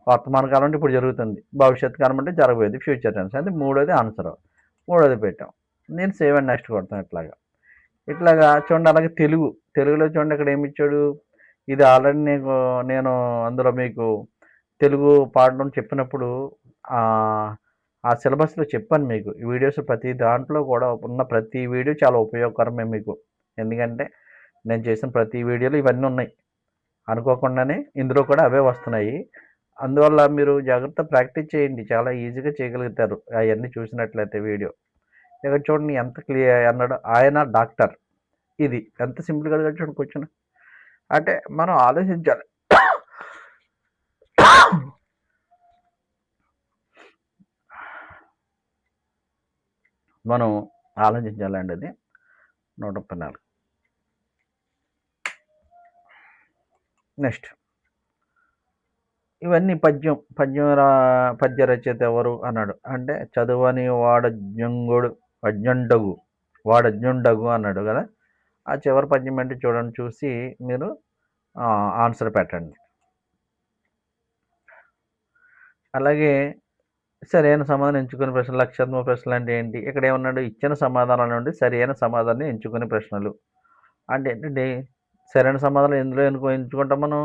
వర్తమాన కాలం అంటే ఇప్పుడు జరుగుతుంది. భవిష్యత్ కాలం అంటే జరగబోయేది ఫ్యూచర్ టెన్స్ అంటే మూడోది ఆన్సర్. మూడోది పెట్టాం. నేను సేవ్ అండ్ నెక్స్ట్ కొడతాను ఇట్లాగా చూడండి. అలాగే తెలుగులో చూడండి ఇక్కడ ఏమి ఇచ్చాడు. ఇది ఆల్రెడీ నేను అందులో మీకు తెలుగు పాడడం చెప్పినప్పుడు ఆ సిలబస్‌లో చెప్పాను మీకు. ఈ వీడియోస్ ప్రతి దాంట్లో కూడా ఉన్న ప్రతి వీడియో చాలా ఉపయోగకరమే మీకు. ఎందుకంటే నేను చేసిన ప్రతి వీడియోలో ఇవన్నీ ఉన్నాయి. అనుకోకుండానే ఇందులో కూడా అవే వస్తున్నాయి. అందువల్ల మీరు జాగ్రత్త ప్రాక్టీస్ చేయండి. చాలా ఈజీగా చేయగలుగుతారు. అయన్నీ చూసినట్లయితే వీడియో. ఇక్కడ చూడండి ఎంత అన్నాడు. ఆయన డాక్టర్. ఇది ఎంత సింపుల్‌గా అడిగాడు చూడండి క్వెషన్. అంటే మనం ఆలోచించాలి. మనం ఆలోచించాలండి అది. 134. నెక్స్ట్ ఇవన్నీ పద్య రచయిత ఎవరు అన్నాడు. అంటే చదువని వాడజ్ఞుండగు అన్నాడు కదా. ఆ చివరి పద్యం అంటే చూడండి, చూసి మీరు ఆన్సర్ పెట్టండి. అలాగే సరైన సమాధానం ఎంచుకునే ప్రశ్నలు, లక్షాత్మక ప్రశ్నలు అంటే ఏంటి? ఇక్కడ ఏమన్నాడు, ఇచ్చిన సమాధానాల నుండి సరైన సమాధానాన్ని ఎంచుకునే ప్రశ్నలు అంటే ఏంటంటే, సరైన సమాధానం ఎందులో ఎంచుకుంటాం మనం?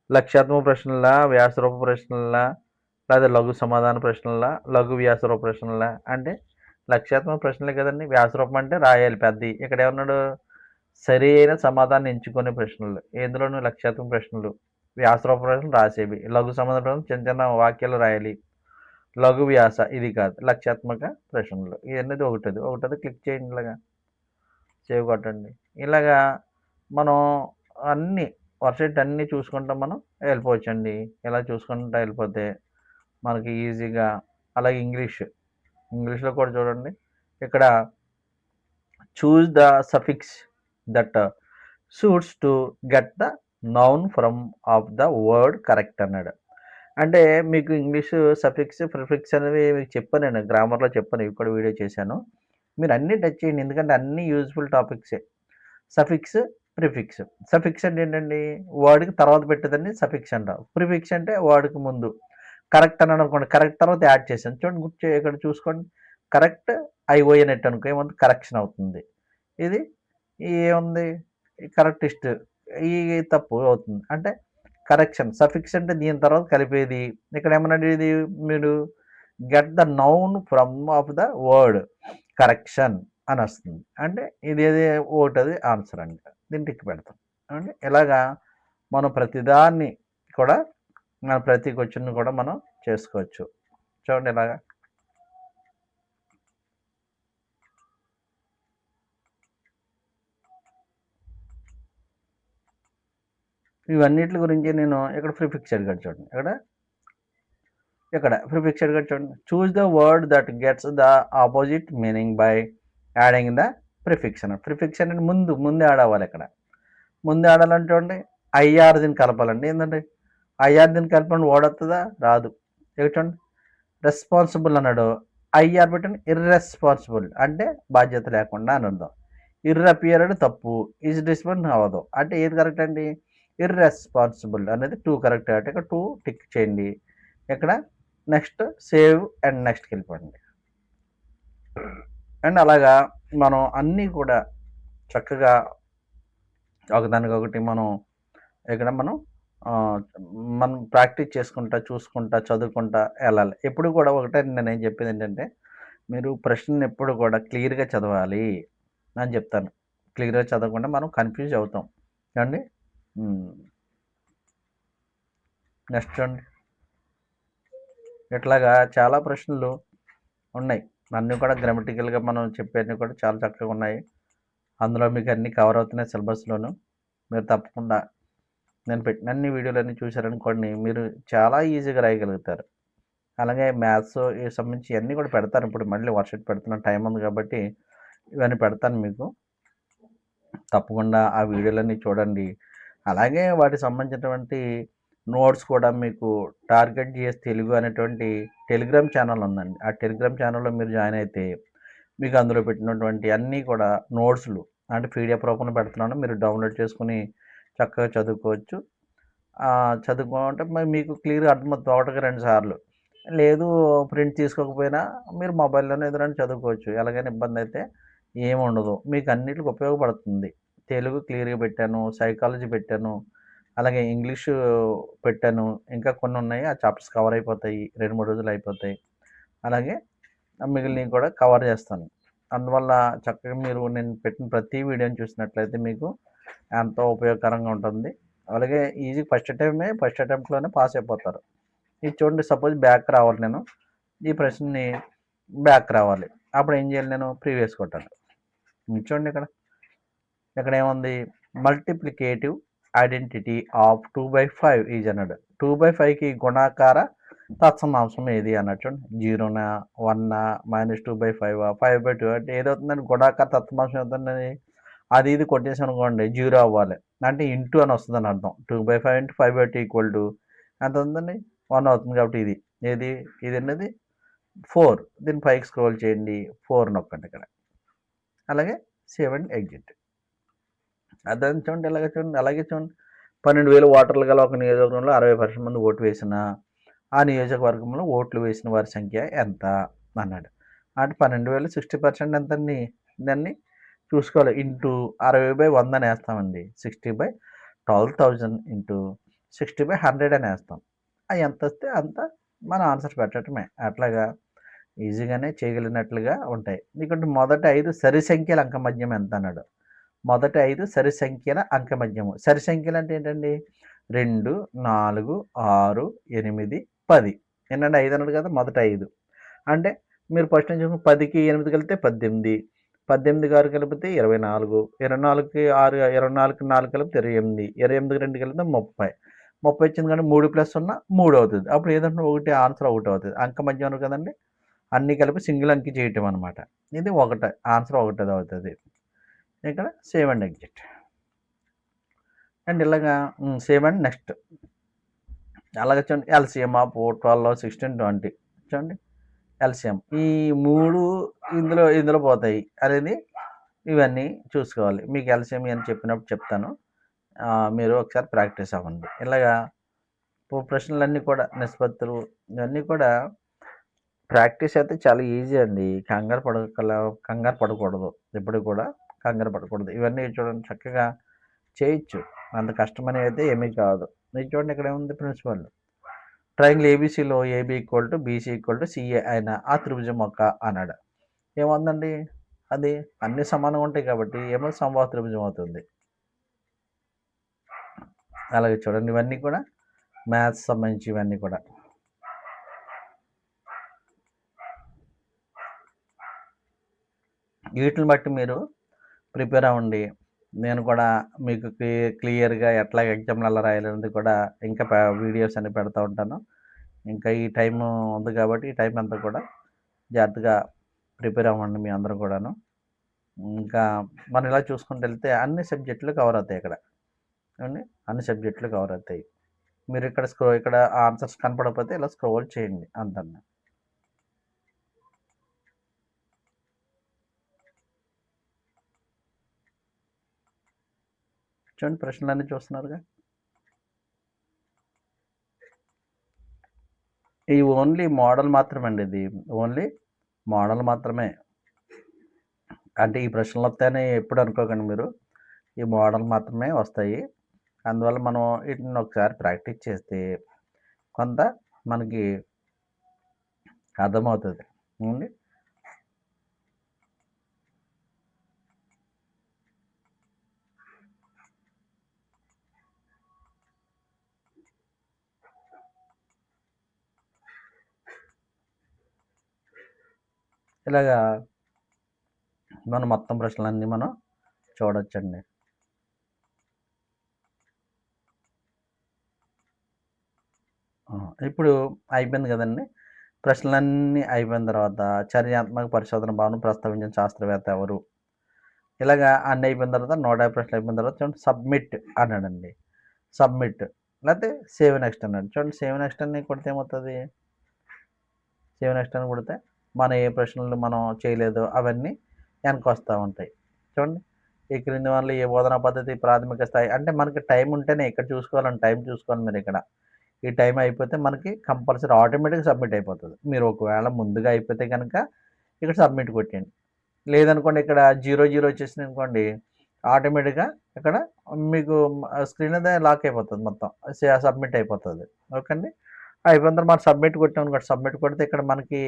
లక్ష్యాత్మక ప్రశ్నలా, వ్యాసరూప ప్రశ్నలా, లేదా లఘు సమాధాన ప్రశ్నలా, లఘు వ్యాసరూప ప్రశ్నలా? అంటే లక్ష్యాత్మక ప్రశ్నలే కదండి. వ్యాసరూపం అంటే రాయాలి పెద్దవి. ఇక్కడ ఏమన్నాడు, సరైన సమాధానం ఎంచుకునే ప్రశ్నలు. ఎందులోనూ లక్ష్యాత్మక ప్రశ్నలు, వ్యాసరూప ప్రశ్నలు రాసేవి, లఘు సమాధాన ప్రశ్నలు చిన్న చిన్న వాక్యాలు రాయాలి, లఘు వ్యాస ఇది కాదు, లక్ష్యాత్మక ప్రశ్నలు. ఇవన్నీ ఒకటది క్లిక్ చేయండి, ఇలాగా సేవ్ కొట్టండి. ఇలాగా మనం అన్నీ వెబ్సైట్ అన్నీ చూసుకుంటాం, మనం వెళ్ళిపోవచ్చండి. ఇలా చూసుకుంటూ వెళ్ళిపోతే మనకి ఈజీగా. అలాగే ఇంగ్లీష్లో కూడా చూడండి. ఇక్కడ choose the suffix that suits to get the noun from of the word correct అన్నాడు. అంటే మీకు ఇంగ్లీష్ సఫిక్స్ ప్రిఫిక్స్ అనేవి మీకు చెప్పాను, నేను గ్రామర్లో చెప్పాను, ఇవి కూడా వీడియో చేశాను. మీరు అన్నీ టచ్ చేయండి, ఎందుకంటే అన్నీ యూజ్ఫుల్ టాపిక్సే. Suffix, prefix. సఫిక్స్ అంటే ఏంటండి, వర్డ్కి తర్వాత పెట్టేదాన్ని సఫిక్స్ అంటాం. ప్రిఫిక్స్ అంటే వర్డ్కి ముందు. కరెక్ట్ అన్నాడు అనుకోండి, కరెక్ట్ తర్వాత యాడ్ చేశాను చూడండి, ఇక్కడ చూసుకోండి. కరెక్ట్ అయిపోయినట్టు అనుకో, ఏముంది, కరెక్షన్ అవుతుంది. ఇది ఏముంది, కరెక్టిస్ట్, ఈ తప్పు అవుతుంది. అంటే కరెక్షన్. సఫిక్స్ అంటే దీని తర్వాత కలిపేది. ఇక్కడ ఏమన్నాడు, ఇది మీరు get the noun from of the word correction అని వస్తుంది. అంటే ఇది ఒకటది ఆన్సర్ అండి. దీన్ని టిక్ పెడతాం. అంటే ఇలాగా మనం ప్రతిదాన్ని కూడా, మన ప్రతి క్వశ్చన్ కూడా మనం చేసుకోవచ్చు. చూడండి ఇలాగా. ఇవన్నిటి గురించి నేను ఇక్కడ ప్రిఫిక్స్ అడిగాడు చూడండి. ఇక్కడ ప్రిఫిక్స్ అడిగాడు చూడండి. Choose the word that gets the opposite meaning by adding the prefix అన్న. ప్రిఫిక్స్ అంటే ముందు యాడ్ అవ్వాలి. ఇక్కడ ముందు ఆడాలంటే చూడండి, ఐఆర్ దీన్ని కలపాలండి. ఏంటంటే ఐఆర్ దీన్ని కలపండి, వర్డ్ వస్తుందా? రాదు. చూడండి, రెస్పాన్సిబుల్ అన్నాడు, ఐఆర్ పెట్టండి, ఇర్రెస్పాన్సిబుల్ అంటే బాధ్యత లేకుండా అని అర్థం. ఇర్రపియర్ అంటే తప్పు, ఈజ్ డిస్పెండ్ అవ్వదు. అంటే ఏది కరెక్ట్ అండి, ఇర్రెస్పాన్సిబుల్ అనేది 2 కరెక్ట్. అంటే ఇక్కడ 2 టిక్ చేయండి. ఇక్కడ నెక్స్ట్ సేవ్ అండ్ నెక్స్ట్కి వెళ్ళిపోండి. అండ్ అలాగా మనం అన్నీ కూడా చక్కగా ఒకదానికొకటి మనం ఇక్కడ మనం ప్రాక్టీస్ చేసుకుంటా, చూసుకుంటా, చదువుకుంటా వెళ్ళాలి. ఎప్పుడు కూడా ఒకటే నేనేం చెప్పేది ఏంటంటే, మీరు ప్రశ్నను ఎప్పుడు కూడా క్లియర్గా చదవాలి అని చెప్తాను. క్లియర్గా చదవకుండా మనం కన్ఫ్యూజ్ అవుతాం అండి. నెక్స్ట్ అండి, ఇట్లాగా చాలా ప్రశ్నలు ఉన్నాయి. అన్నీ కూడా గ్రామటికల్గా మనం చెప్పేవి కూడా చాలా చక్కగా ఉన్నాయి. అందులో మీకు అన్నీ కవర్ అవుతున్నాయి సిలబస్లోను. మీరు తప్పకుండా నేను పెట్టిన అన్ని వీడియోలన్నీ చూశారనుకోండి, మీరు చాలా ఈజీగా రాయగలుగుతారు. అలాగే మ్యాథ్స్ సంబంధించి అన్నీ కూడా పెడతాను. ఇప్పుడు మళ్ళీ వర్క్షీట్ పెడుతున్నాను, టైం ఉంది కాబట్టి ఇవన్నీ పెడతాను మీకు. తప్పకుండా ఆ వీడియోలన్నీ చూడండి. అలాగే వాటికి సంబంధించినటువంటి నోట్స్ కూడా మీకు టార్గెట్ జిఎస్ తెలుగు అనేటువంటి టెలిగ్రామ్ ఛానల్ ఉందండి. ఆ టెలిగ్రామ్ ఛానల్లో మీరు జాయిన్ అయితే మీకు అందులో పెట్టినటువంటి అన్నీ కూడా నోట్స్లు అంటే పీడిఎఫ్ రూపంలో పెడుతున్నాను. మీరు డౌన్లోడ్ చేసుకుని చక్కగా చదువుకోవచ్చు. చదువుకుంటే మరి మీకు క్లియర్గా అర్థమవుతుంది. 1-2 సార్లు. లేదు ప్రింట్ తీసుకోకపోయినా మీరు మొబైల్లోనే ఎదురైనా చదువుకోవచ్చు. ఎలాగైనా ఇబ్బంది అయితే ఏముండదు. మీకు అన్నిటికి ఉపయోగపడుతుంది. తెలుగు క్లియర్గా పెట్టాను, సైకాలజీ పెట్టాను, అలాగే ఇంగ్లీషు పెట్టాను. ఇంకా కొన్ని ఉన్నాయి. ఆ చాప్టర్స్ కవర్ అయిపోతాయి. 2, 3 రోజుల్లో అయిపోతాయి. అలాగే మిగిలినవి కూడా కవర్ చేస్తాను. అందువల్ల చక్కగా మీరు నేను పెట్టిన ప్రతి వీడియోని చూసినట్లయితే మీకు ఎంతో ఉపయోగకరంగా ఉంటుంది. అలాగే ఈజీ ఫస్ట్ అటెంప్ట్‌లోనే పాస్ అయిపోతారు. ఇది చూడండి, సపోజ్ బ్యాక్ రావాలి నేను. ఈ ప్రశ్నని బ్యాక్ రావాలి. అప్పుడు ఏం చేయాలి నేను? ప్రీవియస్ కొట్టాలి. చూడండి ఇక్కడ ఏముంది? మల్టిప్లికేటివ్ ఐడెంటిటీ ఆఫ్ 2/5 ఈజ్ అన్నాడు. 2/5కి గుణాకార తత్సమాంశం ఏది అన్నట్టు. 0నా, 1నా, -2/5, 5/2 అంటే ఏదవుతుందండి? గుణాకార తత్సమాంశం అవుతుందని అది ఇది కొట్టేసాం అనుకోండి, 0 అవ్వాలి. అంటే ఇంటూ అని వస్తుందని అర్థం. 2/5 ఇంటూ 5/2 ఎంత ఉందండి? 1 అవుతుంది. కాబట్టి ఇది ఏది? ఇది అనేది 4. దీన్ని పైకి స్క్రోల్ చేయండి. 4 నొక్కండి ఇక్కడ. అలాగే సేవ్ అండ్ ఎగ్జిట్. అర్థం చూడండి, ఇలాగే చూడండి. అలాగే చూడండి, 12,000 ఓటర్లు గల ఒక నియోజకవర్గంలో 60% మంది ఓటు వేసిన ఆ నియోజకవర్గంలో ఓట్లు వేసిన వారి సంఖ్య ఎంత అన్నాడు. అంటే 12,000 60% ఎంతండి? దాన్ని చూసుకోవాలి. ఇంటూ 60/100 అని వేస్తామండి. 60/12,000 ఇంటూ 60/100 అని వేస్తాం. అది ఎంత వస్తే అంత మన ఆన్సర్ పెట్టడమే. అట్లాగా ఈజీగానే చేయగలిగినట్లుగా ఉంటాయి. ఇక్కడ మొదటి 5 సరి సంఖ్యల అంకమద్యం ఎంత అన్నాడు. మొదటి 5 సరి సంఖ్యల అంకమద్యము. సరి సంఖ్యలు అంటే ఏంటండి? 2, 4, 6, 8, 10. ఏంటంటే 5 అన్నాడు కదా, మొదటి 5. అంటే మీరు ఫస్ట్ నుంచి 10కి 8 కలిపితే 18, 18కి 6 కలిపితే 24, 24కి 6, 24కి 4 కలిపితే 28, 28కి 2 కలిపితే 30. 30 వచ్చింది కానీ 3 + 0 3 అవుతుంది. అప్పుడు ఏదంటే ఒకటి ఆన్సర్ ఒకటి అవుతుంది. అంకమద్యం అన్నారు కదండి, అన్నీ కలిపి సింగిల్ అంకి చేయటం అనమాట. ఇది ఒకటి ఆన్సర్ ఒకటి అవుతుంది. ఇక్కడ సేవ్ అండ్ ఎగ్జిట్. అండ్ ఇలాగా సేవ్ అండ్ నెక్స్ట్. అలాగే చూడండి, ఎల్సిఎం ఆఫ్ 12, 16, 20 చూడండి. ఎల్సిఎం ఈ 3 ఇందులో పోతాయి అనేది ఇవన్నీ చూసుకోవాలి. మీకు ఎల్సిఎం అని చెప్పినప్పుడు చెప్తాను. మీరు ఒకసారి ప్రాక్టీస్ అవ్వండి. ఇలాగా ప్రశ్నలన్నీ కూడా నిష్పత్తులు ఇవన్నీ కూడా ప్రాక్టీస్ అయితే చాలా ఈజీ అండి. కంగారు పడకూడదు. ఎప్పుడు కూడా కంగారు పడకూడదు. ఇవన్నీ చూడండి చక్కగా చేయొచ్చు. అంత కష్టమనేది అయితే ఏమీ కాదు. ఇది చూడండి, ఇక్కడ ఏముంది? ప్రిన్సిపల్ ట్రయాంగిల్ ఏబీసీలో ఏబీ = బీసీ = సిఏ అయిన ఆ త్రిభుజం మొక్క అన్నాడు. ఏముందండి? అది అన్ని సమానంగా ఉంటాయి కాబట్టి ఏమో సమబాహు త్రిభుజం అవుతుంది. అలాగే చూడండి, ఇవన్నీ కూడా మ్యాథ్స్ సంబంధించి ఇవన్నీ కూడా. వీటిని బట్టి మీరు ప్రిపేర్ అవ్వండి. నేను కూడా మీకు క్లియర్గా ఎట్లా ఎగ్జామ్లు ఎలా రాయాలనేది కూడా ఇంకా వీడియోస్ అన్ని పెడతా ఉంటాను. ఇంకా ఈ టైం ఉంది కాబట్టి ఈ టైం అంతా కూడా జాగ్రత్తగా ప్రిపేర్ అవ్వండి మీ అందరూ కూడాను. ఇంకా మనం ఇలా చూసుకుంటూ వెళ్తే అన్ని సబ్జెక్టులు కవర్ అవుతాయి ఇక్కడ. ఏమండి? అన్ని సబ్జెక్టులు కవర్ అవుతాయి. మీరు ఇక్కడ ఆన్సర్స్ కనపడకపోతే ఇలా స్క్రోల్ చేయండి అంతన్నా. చూడండి, ప్రశ్నలన్నీ చూస్తున్నారుగా. ఈ ఓన్లీ మోడల్ మాత్రమే అండి. ఇది ఓన్లీ మోడల్ మాత్రమే. అంటే ఈ ప్రశ్నలు వస్తాయని ఎప్పుడు అనుకోకండి మీరు. ఈ మోడల్ మాత్రమే వస్తాయి. అందువల్ల మనం వీటిని ఒకసారి ప్రాక్టీస్ చేస్తే కొంత మనకి అర్థమవుతుంది. ఏమండి? ఇలాగా మనం మొత్తం ప్రశ్నలన్నీ మనం చూడొచ్చండి. ఇప్పుడు అయిపోయింది కదండి. ప్రశ్నలన్నీ అయిపోయిన తర్వాత చర్యాత్మక పరిశోధన భావన ప్రస్తావించిన శాస్త్రవేత్త ఎవరు? ఇలాగా అన్నీ అయిపోయిన తర్వాత 150 ప్రశ్నలు అయిపోయిన తర్వాత చూడండి, సబ్మిట్ అన్నాడండి. సబ్మిట్ లేకపోతే సేవ్ నెక్స్ట్ అన్నాడు. చూడండి, సేవ్ నెక్స్ట్ అని కొడితే ఏమవుతుంది? సేవ్ నెక్స్ట్ అని కొడితే మన ఏ ప్రశ్నలు మనం చేయలేదో అవన్నీ వెనక్కి వస్తూ ఉంటాయి. చూడండి, ఈ క్రింది వల్ల ఏ బోధనా పద్ధతి ప్రాథమిక స్థాయి అంటే మనకి టైం ఉంటేనే ఇక్కడ చూసుకోవాలని టైం చూసుకోవాలి మీరు ఇక్కడ. ఈ టైం అయిపోతే మనకి కంపల్సరీ ఆటోమేటిక్గా సబ్మిట్ అయిపోతుంది. మీరు ఒకవేళ ముందుగా అయిపోతే కనుక ఇక్కడ సబ్మిట్ కొట్టేయండి. లేదనుకోండి, ఇక్కడ 0 0 వచ్చేసింది అనుకోండి, ఆటోమేటిక్‌గా ఇక్కడ మీకు స్క్రీన్ అదే లాక్ అయిపోతుంది మొత్తం. సబ్మిట్ అయిపోతది. ఓకే అండి. అయిపోయిన తర్వాత మనం సబ్మిట్ కొట్టామనుకోండి, సబ్మిట్ కొడితే ఇక్కడ మనకి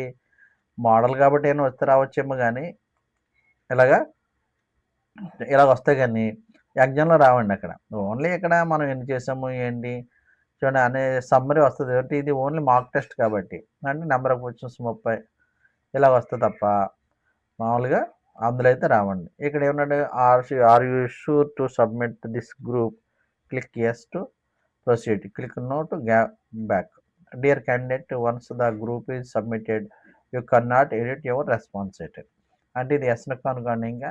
మోడల్ కాబట్టి ఏమైనా వస్తే రావచ్చేమో గానీ, ఇలాగా ఇలాగొస్తాయి గానీ, ఎగ్జామ్‌లో రావండి అక్కడ. ఓన్లీ ఇక్కడ మనం ఎన్ని చేసాము, ఏంటి చూడండి అనే సమ్మరీ వస్తది. అంటే ఇది ఓన్లీ మాక్ టెస్ట్ కాబట్టి. అంటే నంబర్ ఆఫ్ క్వెషన్స్ 30 ఇలాగొస్తది తప్ప, మామూలుగా అందులో అయితే రావండి. ఇక్కడ ఏమన్నాడు are you sure to submit this group? Click yes to proceed. Click no to back. Dear candidate, once the group is submitted you cannot edit your responsibility. అంటే ఇది ఎస్ నొక్కామనుకోండి ఇంకా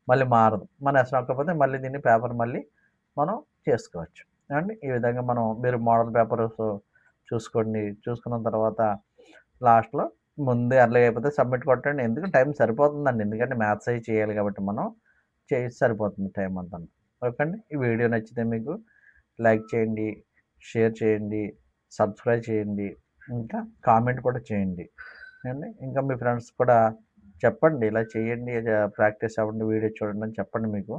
మళ్ళీ మారదు. మనం ఎస్ నొక్కకపోతే మళ్ళీ దీన్ని పేపర్ మళ్ళీ మనం చేసుకోవచ్చు. ఏవండీ ఈ విధంగా మీరు మోడల్ పేపర్స్ చూసుకోండి. చూసుకున్న తర్వాత లాస్ట్‌లో ముందే ఎర్లీగా అయిపోతే సబ్మిట్ కొట్టండి. ఎందుకు టైం సరిపోతుందండి. ఎందుకంటే మ్యాథ్స్ అయి చేయాలి కాబట్టి మనం చేసి సరిపోతుంది టైం అంతాను. ఓకే అండి. ఈ వీడియో నచ్చితే మీకు లైక్ చేయండి, షేర్ చేయండి, సబ్స్క్రైబ్ చేయండి, ఇంకా కామెంట్ కూడా చేయండి. ఏవండీ ఇంకా మీ ఫ్రెండ్స్ కూడా చెప్పండి. ఇలా చేయండి, ప్రాక్టీస్ అవ్వండి, వీడియో చూడండి అని చెప్పండి మీకు.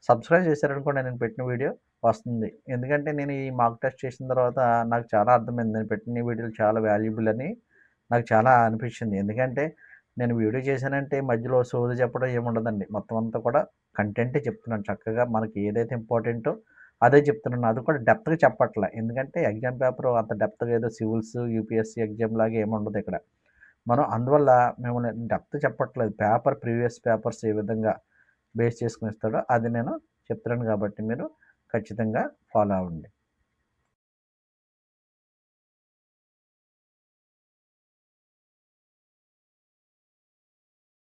సబ్స్క్రైబ్ చేశారనుకోండి నేను పెట్టిన వీడియో వస్తుంది. ఎందుకంటే నేను ఈ మాక్ టెస్ట్ చేసిన తర్వాత నాకు చాలా అర్థమైంది. నేను పెట్టిన వీడియోలు చాలా వాల్యుబుల్ అని నాకు చాలా అనిపించింది. ఎందుకంటే నేను వీడియో చేశానంటే మధ్యలో సోది చెప్పడం ఏముండదండి. మొత్తం అంతా కూడా కంటెంటే చెప్తున్నాను. చక్కగా మనకి ఏదైతే ఇంపార్టెంటో అదే చెప్తున్నాను. అది కూడా డెప్త్‌గా చెప్పట్ల. ఎందుకంటే ఎగ్జామ్ పేపర్ అంత డెప్త్‌గా ఏదో సివిల్స్, యూపీఎస్సీ ఎగ్జామ్ లాగా ఏముండదు ఇక్కడ. మనం అందువల్ల మిమ్మల్ని డెప్త్ చెప్పట్లేదు. ప్రీవియస్ పేపర్స్ ఏ విధంగా బేస్ చేసుకొని ఇస్తాడో అది నేను చెప్తున్నాను కాబట్టి మీరు ఖచ్చితంగా ఫాలో అవ్వండి.